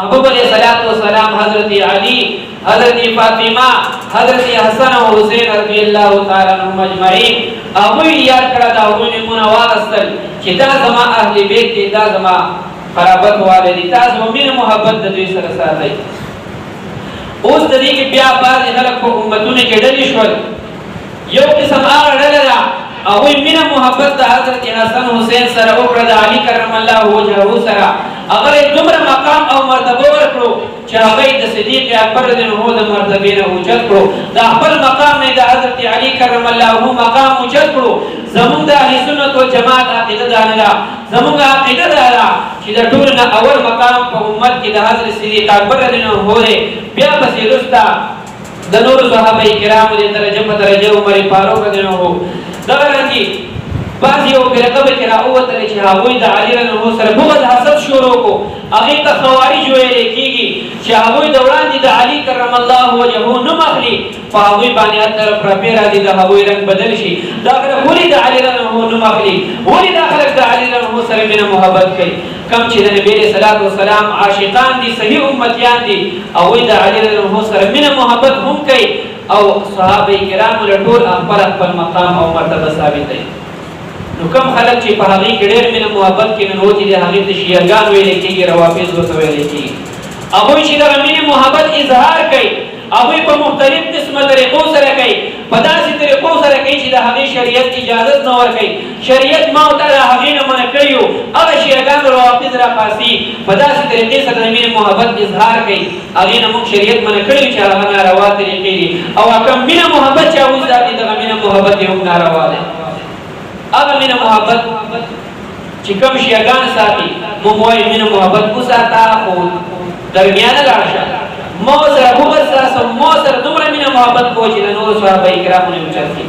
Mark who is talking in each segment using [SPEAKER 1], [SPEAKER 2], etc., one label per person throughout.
[SPEAKER 1] محبوب علیہ الصلوۃ والسلام حضرت علی، حضرت فاطمہ، حضرت حسن و حسین رضی اللہ تعالی عنہم اجمعین ابوی یاد کړه دا ابوی منوار استل چې دا زما اهل بیت دي، دا زما قرابت والے دي، تاسو مين محبت د دوی سره ساتي. اوس د دې کې بیا بعض خلک په امتونو کې ډلې شول. یو قسم هغه ډله ده هغوی مینه محبت د حضرت حسن حسین سره وکړه، د علي کرم الله وجهه سره هغه یې دومره مقام او مرتبه ورکړو چې هغه یې د صدیق اکبر رضی الله عنه د مرتبې نه اوچت کړو، د خپل مقام نه د حضرت علي کرم الله مقام اوچت کړو. زمونږ د اهل سنت والجماعت عقیده دا نه ده، زمونږ عقیده دا ده چې د ټولو نه اول مقام په امت کې د حضرت صدیق اکبر رضی الله عنه دی، بیا پسې وروسته د نورو صحابه کرامو د درجه په درجه عمر فاروق رضی الله عنه. دغه رنګې بعض یو فرقه به چې راووتلې چې هغوی د علي رضی الله عنه سره بغض حسد شروع کړو، هغې ته خوارج ویلی کېږي چې هغوی د وړاندې د علي کرم الله وجهه نوم اخلي، په هغوی باندې هر طرف رپې راځي، د هغوی رنګ بدل شي. دا خلک ولې د علي رضی الله عنه نوم اخلي؟ ولې دا خلک د علي رضی الله عنه سره مینه محبت کوي؟ کم چې د نبي علیه الصلاة والسلام عاشقان دي، صحیح امتیان دي، هغوی د علي رضی الله عنه سره مینه محبت هم کوي او صحابه کرامو له ټول خپل مقام او مرتبه ثابتوي. نو کم خلک چې په هغې کې ډېر مینه محبت کې ننوتي دي، هغې ته شیعهګان ویلی کېږي، روافظ ورته ویلی کېږي. هغوی چې دغه مینې محبت اظهار کوي، هغوی په مختلف قسمه طریقو سره کوي، په داسې طریقو سره کوي چې د هغې شریعت اجازت نه ورکوي. شریعت ما ورته د هغې نه منع کړي وو، هغه شیعهګان روافظ راپاڅي په داسې طریقې سره د مینې محبت اظهار کوي، هغې نه موږ شریعت منع کړي چې هغه ناروا طریقې دي، او کوم مینه محبت چې هغوی ساتي دغه مینه محبت یې هم ناروا دی. هغه مینه محبت چې کوم شیعهګان ساتي، موږ وایو مینه محبت وساته خو درمیانه لاړه شه، ما سره بغض ساسه، ما سره دومره مینه محبت کوه چې د نورو صحابه کرامو نه اوچت کړي.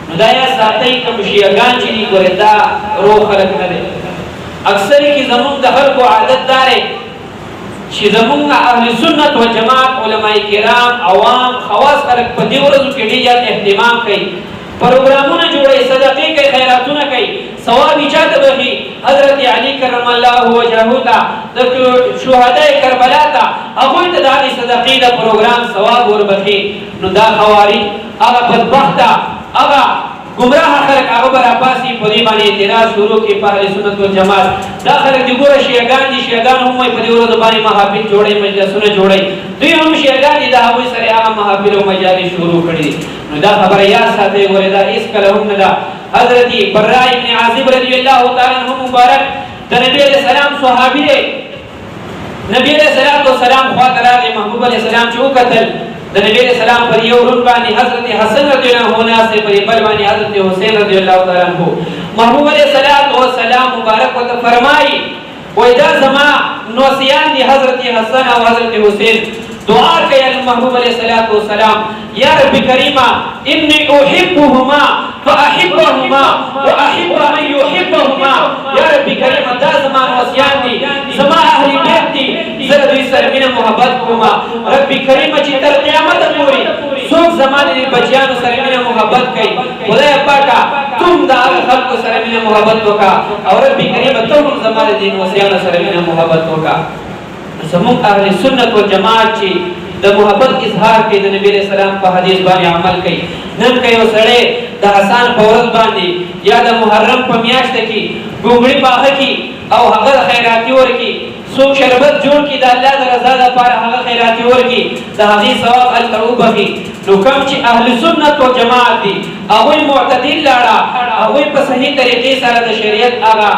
[SPEAKER 1] نو دا یا ساتئ کوم شیعهګان چې دي، ګورې دا روغ خلک نه دی. اکثر کې زمونږ د خلکو عادت دا دی چې زمونږ اهل سنت و جماعت علماء کرام عوام خواص خلک په دې ورځو کې ډېر زیات اهتمام کوي، پروګرامونه جوړوي، صدقې کوي، خیراتونه کوي، ثواب یې چاته بخي؟ حضرت علي کرم الله وجهه ته، د شهدای کربلا ته، هغوی ته د هغې صدقې د پروګرام ثواب وربخي. نو دا خوارج هغه بدبخته هغه ګمراه خلک هغه به راپاڅي، په دې باندې اعتراض شروع کړي په اهل سنت والجماعت. دا خلک دي ګوره شیعهګان دي، شیعهګان هم وایي په دې ورځو باندې محافل جوړوي، مجلسونه جوړوي، دوی هم شیعهګان دي، د هغوی سره هغه محافل او مجالس شروع کړي دي. نو دا خبره یاد ساتئ، ګورې دا هېڅکله هم نه ده. حضرت برا ابن عازب رضی الله تعالی عنه مبارک د نبي علیه السلام صحابي دی. نبي علیه السلام خواته راغی، محبوب علیه السلام چې وکتل د نبی علیہ السلام پر یو رون باندې حضرت حسن رضی اللہ عنہ ناس پر بل باندې حضرت حسین رضی اللہ تعالی عنہ. محبوب علیہ السلام مبارک وت فرمای وای دا زما نوسیان دي حضرت حسن او حضرت حسین، دعا کوي محبوب علیہ السلام یا رب کریمہ انی احبهما فاحبهما واحب من يحبهما. یا رب کریمہ دا زما نوسیان دي، زما اهل بیت دي، زه دوی سره مینه محبت کوم. رب کریمه چې تر قیامت پورې څوک زما د بچیانو سره مینه محبت کوي، خدای پاکه تم د هغه خلکو سره مینه محبت وکړه، او رب کریمه ته هم زما د دې نوسیانو سره مینه محبت وکړه. زموږ اهل سنت والجماعت چې د محبت اظهار کوي، د نبی علیہ السلام په حدیث باندې عمل کوي. نن که یو سړی د حسان په ورځ باندې یا د محرم په میاشته کې ګوګړي پاخه کړي او هغه خیراتي ورکړي، څوک شربت جوړ کړي د الله د رضا لپاره هغه خیراتي ورکړي، د هغې ثواب هلته وبخي. نو کوم چې اهل سنت و جماعت دي هغوی معتدل لاړه، هغوی په صحیح طریقې سره د شریعت هغه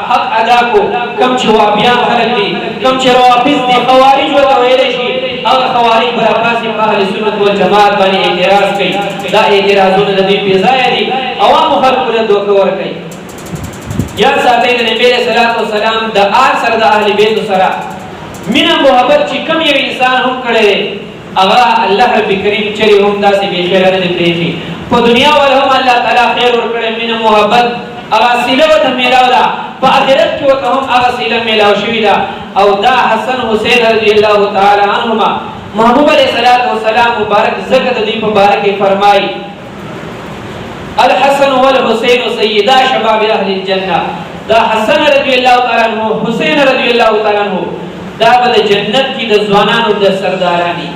[SPEAKER 1] حق ادا کو. کوم چې وابیان خلک دي، کوم چې روافظ دي، خوارج ورته ویلی شي، هغه خوارج به راپاڅي په اهل سنت والجماعت باندې اعتراض کوي. دا اعتراضونه د دوی بې ځایه دي، عوامو خلکو له دوکه ورکوي. یاد ساتئ د نبي علیه السلام د آل سره د اهل بیتو سره مینه محبت چې کوم یو انسان هم کړی دی، هغه الله رب کریم چرې هم داسې بې خیره نه دی پرېښي. په دنیا ول هم الله تعالی خیر ورکړی، مینه محبت هغه سیله ورته میلاو ده، په آخرت کې ورته هم هغه سیله میلاو شوې ده. او دا حسن حسین رضی الله تعالی عنهما محبوب علیه السلام مبارک ځکه د دوی په باره کې فرمایي الحسن والحسین سیدا شباب اهل الجنه. دا حسن رضی الله تعالی عنہ، حسین رضی الله تعالی عنہ دا به د جنت کې د ځوانانو د سردارانی.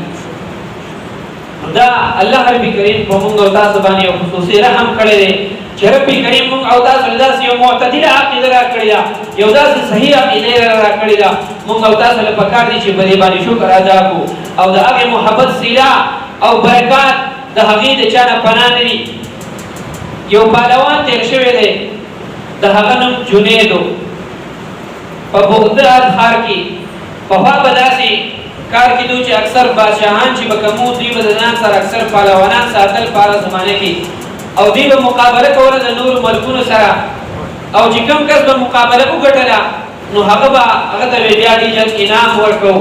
[SPEAKER 1] دا الله رب کریم په موږ او تاسو باندې یو خصوصي رحم کړی دی چې رب کریم موږ او تاسو له داسې یو معتدله عقیده راکړې ده، یو داسې صحیح عقیده راکړې ده. موږ او تاسو له پکار دي چې په دې باندې شکر ادا کړو او د هغې محبت صله او برکات د هغې د چا نه پناه نه وي. یو پهلوان تېر شوی دی، د هغه نوم جنید و. په بغداد ښار کې پخوا به داسې کار کېدو چې اکثر بادشاهان چې به کوم وو، دوی به د ځان سره اکثر پهلوانان ساتل په هغه زمانه کې، او دوی به مقابله کوله د نورو ملکونو سره، او چې کوم کس به مقابله وګټله نو هغه ته به بیا ډېر انعام ورکړو،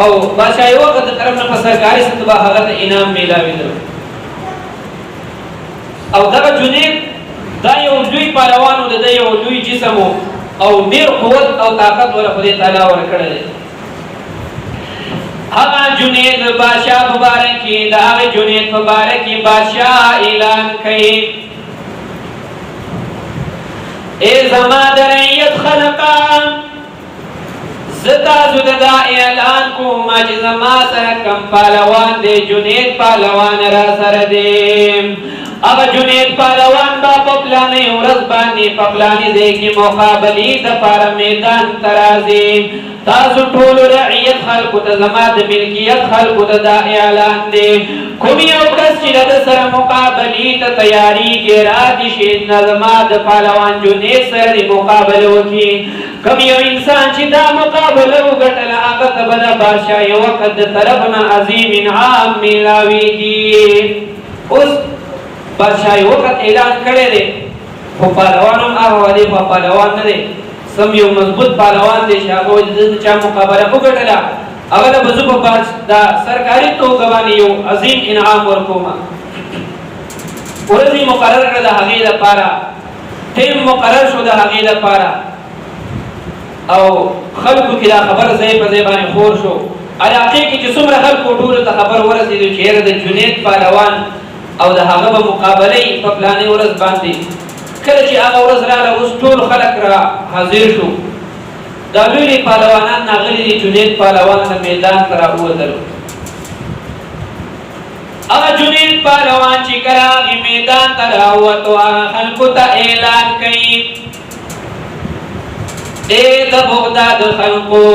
[SPEAKER 1] او بادشاهي وخت د طرف نه په سرکاري سطح به هغه ته انعام میلاوېدلو. او دغه جنید دا یو لوی پهلوان و، د ده یو لوی جسم و، او ډېر قوت او طاقت ورله خدای تعالی ورکړی دی. هغه جنید بادشاہ مبارک کی د هغې جنید مبارک کی بادشاہ اعلان کوي ای زما د رعیت خلقان، زه تاسو ته دا اعلان کوم چې زما سره کوم پهلوان دی، جنید پهلوان را سره دی. هغه جنید پهلوان به په پلانې ورځ باندې په پلانې ځای کې مقابلې دپاره میدان ته راځي. تاسو ټول رعیت خلکو ته زما د ملکیت خلکو ته دا اعلان دی، کوم یو کس چې د سره مقابلې ته تیاریږي راتې شي، نه زما د پهلوان جنید سره د مقابله وکړي. کوم یو انسان چې دا مقابله وګټله هغه ته به د بادشاهي وقت د طرف نه عظیم انعام میلاویږي. اوس بادشاهي وقت اعلان کړی دی، خو پهلوان هم هغه وعدې په پهلوان نه دی، سم یو مضبوط پهلوان دی چې هغه وایي د چا مقابله وګټله هغه له به زه په دا سرکاري توګه باندې یو عظیم انعام ورکوم. ورځ یې مقرر کړه د هغې لپاره، ټیم مقرر شو د هغې لپاره، او خلکو کې دا خبر ځای په ځای باندې خور شو. علاقې کې چې څومره خلکو ټولو ته خبر ورسېدو چې یاره د جنید پهلوان او د هغه به مقابله یې په پلانې ورځ باندې. کله چې هغه ورځ راغله اوس ټول خلک را حاضر شو، دا لوی لوی پهلوانان راغلي دي، جنید پهلوان ته میدان ته راووتلو. هغه جنید پهلوان چې کله هغې میدان ته راووتو هغه خلکو ته اعلان کوي ای د بغداد خلکو،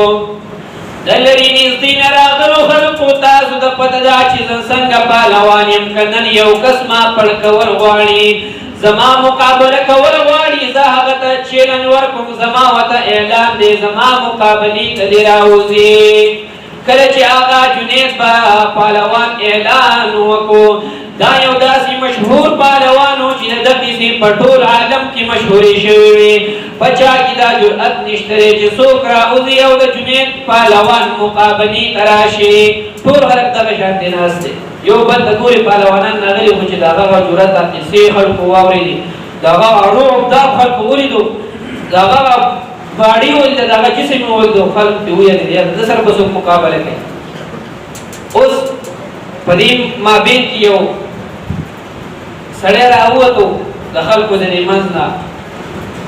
[SPEAKER 1] د لرې نږدې نه راغلو خلکو، تاسو ته پته ده چې زه څنګه پهلوان یم. که نن یو کس ما پړ کول غواړي، زما مقابله کول غواړي، زه هغه ته چیلنج ورکوم، زما ورته اعلان دی، زما مقابلې ته دې راوځي. کله چې هغه جنید پهلوان اعلان وکړو، دا یو داسې مشهور پهلوان و چې د ده کیسې په ټول عالم کې مشهورې شوې وې. په چا کې دا جرأت نشته دی چې څوک راوځي او د جنید پهلوان مقابلې ته راشي. ټول خلک دغه شانتې ناست دی، یو بل ته ګوري پهلوانان راغلي وو چې د هغه جرأت قصې خلکو واورېدې، د هغه اړو ابداب خلکو ولیدو، د هغه باډي ولیده، د هغه جسم یې ولیدو، خلک پرې ویلې یاره ده سره به څوک مقابله کوي. اوس په دې مابین کې یو سړی راووتو د خلکو د دې منځ نه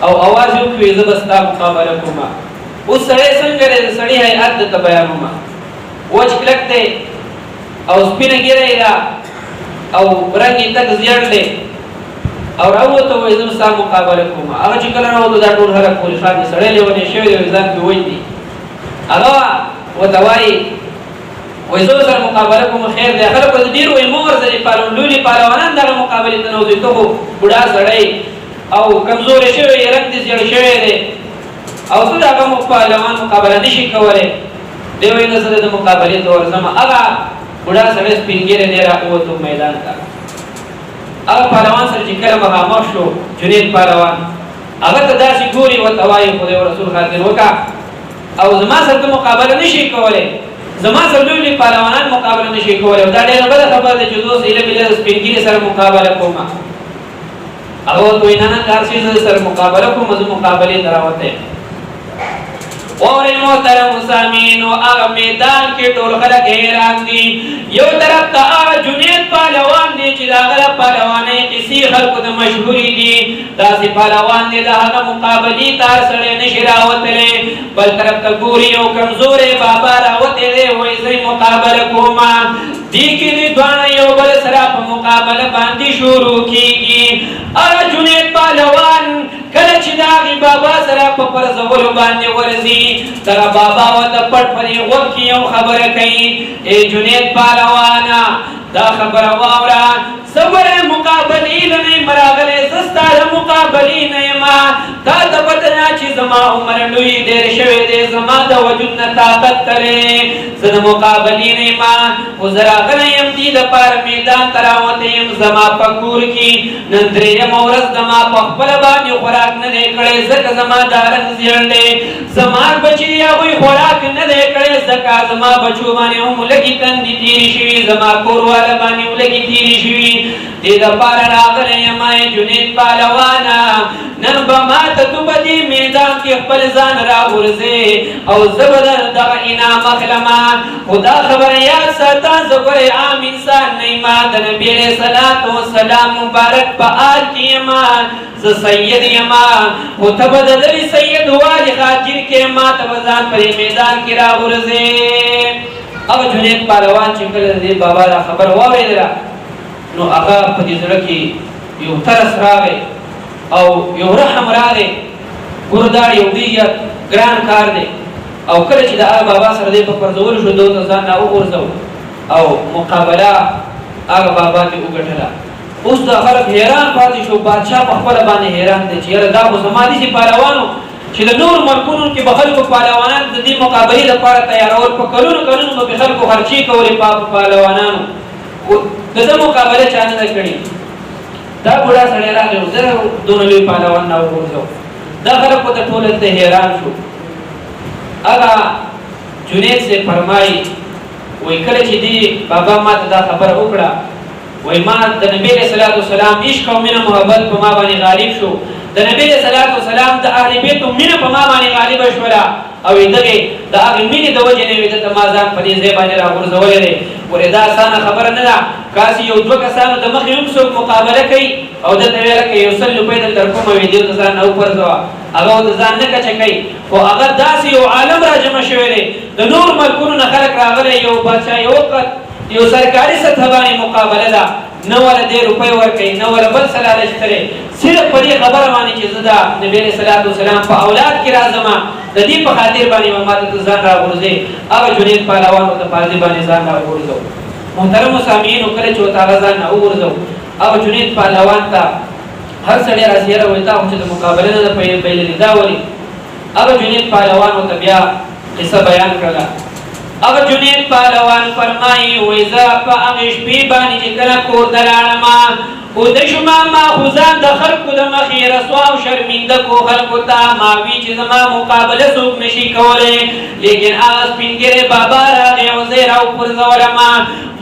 [SPEAKER 1] او اواز یې وکړي زه به ستا مقابله کوم. اوس سړی څنګه دی؟ د سړي هیئت درته بیانومه. وچ کلک دی او سپینه ږیره یې ده او رنګ یې تک زیړ دی، او راووته وایي زه به ستا مقابله کوم. هغه چې کله راووتو دا ټول خلک پورې خاندي، سړی لیونی شوی دی، ځان پرې وایي. هغه ورته وایي وایي زه سره مقابله کوم، خیر دی. خلک ورته ډېر وایي مه ورځه، لولي پهلوانان دغه مقابلې ته نه وځي، ته خو بوډا سړی او کمزوری شوی یې، رنګ دې زیړ شوی دی او ته د هغه پهلوان مقابله نه شي کولی. دی وایي نه زه د مقابلې ته ورځم. هغه بوډا سړی سپین ږیری دی راووتو میدان ته. هغه پهلوان سره چې کله مخامخ شو جنید پهلوان، هغه ته داسې ګوري ورته وایي خدای او رسول خاطر وکړه او زما سره ته مقابله نه شي کولی، زما سره لوی لوی پهلوانان مقابله نه شي کولی، او دا ډېره بده خبره ده چې زه اوس ایله بیله د سپین ږیري سره مقابله کوم. هغه ورته وایي نه نه که هر شي زه سره مقابله کوم، زه مقابلې ته راوتی یم. اور محترم سامعین او هغه میدان کې ټول خلک حیران دي. یو طرف ته هغه جنید پهلوان دی چې د هغه پهلوانۍ قصې خلکو ته مشهورې دي. داسې پهلوان دی د هغه مقابلې ته هر سړی نشي راوتلی. بل طرف ته ګوري یو کمزوری بابا راوتی دی، وایي زه مقابله کومه. دې کې د دواړه یو بل سره په مقابله باندې شروع کېږي. هغه جنید پهلوان کله چې د هغې بابا سره په پرزولو باندې ورځي، دغه بابا ورته پټ په دې غوږ کې یو خبره کوي: ای جنید پهلوانه، دا خبره واوره، زه ګورې مقابلې له نه یم راغلی، زه ستا د مقابلې نه یم. تا ته پته ده چې زما عمر لوی ډېر شوی دی، زما د وجود نه طاقت تللی، زه د مقابلې نه یم. خو زه راغلی یم دې دپاره میدان ته راوتی یم. زما په کور کې نن درېیمه ورځ زما په خپله باندې خوراک نه دی کړی، ځکه زما دا رنګ زیړ دی. زما بچي دي هغوی خوراک نه دی کړی، ځکه زما بچو باندې هم لږې تندې تېرې شوي، زما کورواله باندې هم لږې تېرې شوي. دې دپاره راغلی یم جنید پهلوانه، نن به ماته تو په دې میدان کې خپل ځان راغورځې او زه به دغه انعام اخلمه. خو دا خبره یاد ساته، زه ګورې عام انسان نه یم، د نبي علیه صلات وسلام مبارک په آل کې یم، زه سید یم. خو ته به د دغې سید والي خاطر کې ماته به ځان په دې میدان کې راغورځې. هغه جنید پهلوان چې کله د دې بابا دا خبره واورېدله، نو هغه په دې زړه کې یو ترس راغی او یو رحم راغی. ګوره دا یو ډېر ګران کار دی، او کله چې د هغه بابا سره دی په پرځولو شو، ده ورته ځان راوغورځو او مقابله هغه بابا دې وګټله. اوس دا خلک حیران پاتې شو، بادشاه په خپله باندې حیران دی چې یاره دا خو زما داسې پهلوانو چې د نورو ملکونو کې به خلکو پهلوانان د دې مقابلې لپاره تیارول، په کلونو کلونو به خلکو خرچې کولې په پهلوانانو، د ده مقابله چا نه ده کړې. دا بوډا سړی راغی، زه دونه لوی پهلوان راوغورځو. دا خلک ورته ټول هلته حیران شو. هغه جنید صاحب فرمایي، وایي کله چې دې بابا ما ته دا خبره وکړه، وایي ما د نبي علیه صلات وسلام عشق او مینه محبت په ما باندې غالب شو. د نبي علیه صلات وسلام د اهل بیتو مینه په ما باندې غالبه شوله، او دغې د هغې مینې د وجې نه مې ده ته ما ځان په دې ځای باندې راغورځولی دی. ورې دا اسانه خبره نه ده، کاسې یو دوه کسانو د مخې هم څوک مقابله کوي او دلته ویله که یو 100 روپۍ دلته درکومه وي، دې ورته ځان راوپرځوه، هغه ورته ځان نه کچه کوي. خو هغه داسې یو عالم راجمع شوی دی، د نور ملکونو نه خلک راغلی، یو بادشاه یو سرکاري سطح باندې مقابله ده، نه وله دې روپۍ ورکوي، نه وله بل څه لالچ ترې، صرف په دې خبره باندې چې زه د نبي علیه صلات وسلام په اولاد کې راځم، د دې په خاطر باندې به ماته ته ځان راغورځې. هغه جنید پهلوان ورته په دې باندې ځان راغورځو. محترمو سامعینو، کله چې ورته هغه ځان راوغورځو، هغه جنید پهلوان ته هر سړی راځي، یاره وایي تا خو چې د مقابلې نه ده بایللې، دا ولې؟ هغه جنید پهلوان ورته بیا قصه بیان کړله. هغه جنید پهلوان فرمایي، وایي زه په هغې شپې باندې چې کله کور ته لاړم، اوده شومه، ما خو ځان د خلکو د مخې رسوا او شرمنده کو خلکو ته، ما وي چې زما مقابله څوک نشي کولی. لیکن هغه سپین ږیری بابا راغی او زه یې راوپرځولم.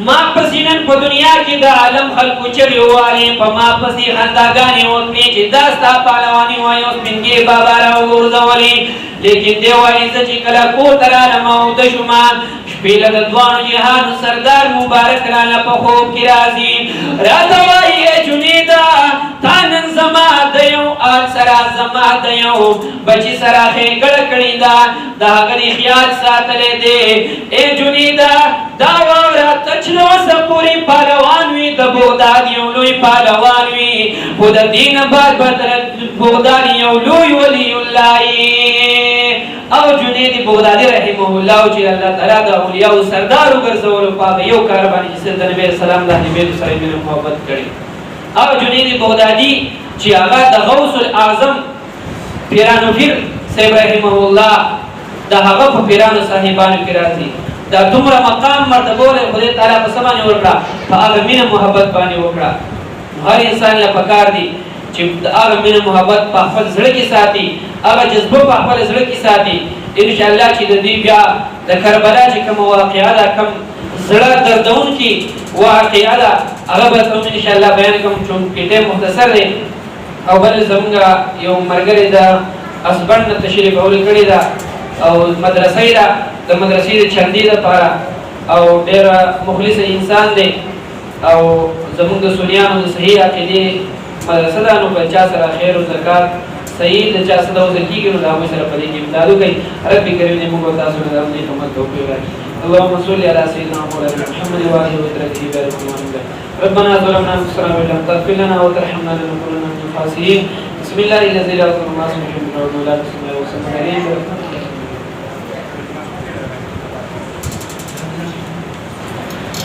[SPEAKER 1] ما پسې نن په دنیا کې د عالم خلکو چغې ووالې، په ما پسې خنداګانې وکړې چې دا ستا پهلواني وایي، او سپین ږیری بابا راوغورځولې. لیکن دی وایي زه چې کله کور ته رالم او اوده شومه، شپې له د دواړو جهانو سردار مبارک راله په خوب کې راځي، راته وایي ای جنیده، تا نن زما د یو آل سره، زما د یو بچي سره ښېګړه کړې ده، د هغه دې خیال ساتلی دی. ای جنیده دا واوره، ته چې له اوسه پورې پهلوان وي، د بغداد یو لوی پهلوان وي، خو د دې نه بعد به بغداد یو لوی ولی الله یې. او جنید بغدادي رحمه الله چې الله تعالی د اولیاءو سردار وګرځولو په هغه یو کار باندې چې د نبي علیه السلام د اهل بیتو سره یې مینه محبت کړې. او جنید بغدادي چې هغه د غوث الاعظم پیرانوفیر صاحب رحمه الله د هغه په پیرانو صاحبانو کې راځي. دا دومره مقام مرتبه له خدای تعالی په څه باندې ورکړه؟ په هغه مینه محبت باندې وکړه. هر انسان له پکار دی چې هغه مینه محبت په خپل زړه کې ساتي، هغه جذبه په خپل زړه کې ساتي. انشاءالله چې د دې بیا د کربلا چې کومه واقعه ده، کوم زړه دردونکې واقعه ده، هغه به هم انشاءالله بیان کوم، چونکې ټایم مختصر دی. او بل زمونږ یو ملګری د اسبن نه تشریف اول کړې ده، او مدرسې دا د مدرسې د چندې لپاره او ډېر مخلص انسان دی او زموږ د سنیانو د صحیح عقیدې مدرسه ده نو په چا سره خیر او زکات صحیح د چا سره وزن کېږي نو د هغوی سره په دې کې امداد وکړئ رب کریم دې موږ او تاسو له همدې خدمت توفیق راکړي اللهم صل على سيدنا مولانا محمد وآله وصحبه وسلم ربنا ظلمنا انفسنا وان لم تغفر لنا وترحمنا لنكونن من الخاسرين بسم الله الذي لا يضر مع اسمه شيء ولا بسم الله وسلم عليه